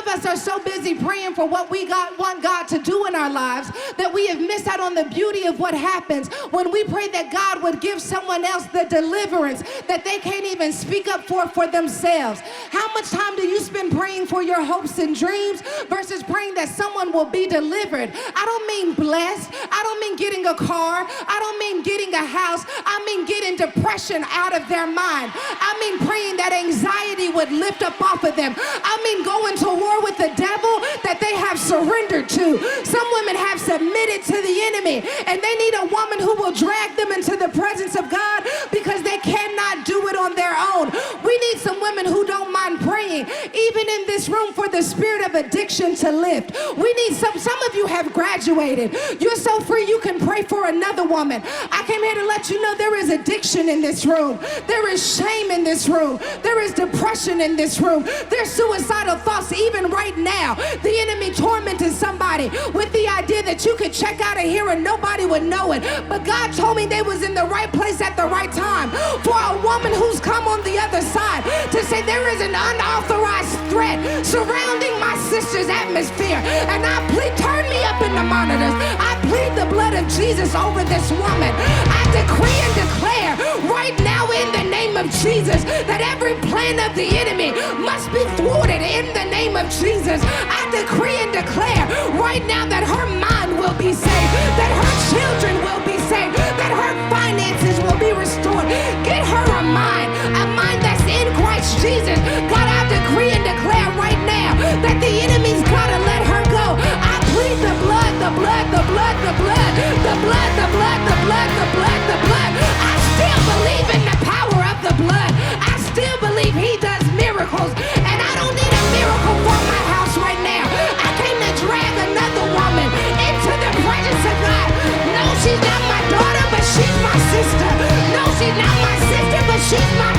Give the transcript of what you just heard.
of us are so busy praying for what we want God to do in our lives that we have missed out on the beauty of what happens when we pray that God would give someone else the deliverance that they can't even speak up for themselves. How much time do you spend praying for your hopes and dreams versus praying that someone will be delivered? I don't mean blessed. I don't mean getting a car. I don't mean getting a house. I mean getting depression out of their mind. I mean praying that anxiety would lift up off of them. I mean going to war with the devil that they have surrendered to. Some women have submitted to the enemy, and they need a woman who will drag them into the presence of God because they cannot do it on their own. We need some women who don't mind praying, even in this room, for the spirit of addiction to lift. We need some of you have graduated. You're so free you can pray for another woman. I came here to let you know there is addiction in this room. There is shame in this room. There is depression in this room. There's suicidal thoughts even right now. The enemy tormented somebody with the idea that you could check out of here and nobody would know it. But God told me they was in the right place at the right time for a woman who's come on the other side to say there is an unauthorized threat surrounding my sister's atmosphere. And I plead, turn me up in the monitors. I plead the blood of Jesus over this woman. I decree and declare right now in the name of Jesus that every plan of the enemy must be thwarted in the name of Jesus. I decree and declare right now that her mind will be saved, that her children will be saved, that her finances will be restored. Get her a mind that's in Christ Jesus. God, I decree and declare right now that the enemy's gotta let her go. I plead the blood, the blood, the blood, the blood, the blood, the blood, the blood, the blood, the blood. I still believe in the power of the blood. I still believe he does miracles, and I don't need a miracle for my house right now. I came to drag another woman into the presence of God. No, she's not my daughter, but she's my sister. No, she's not my sister, but she's my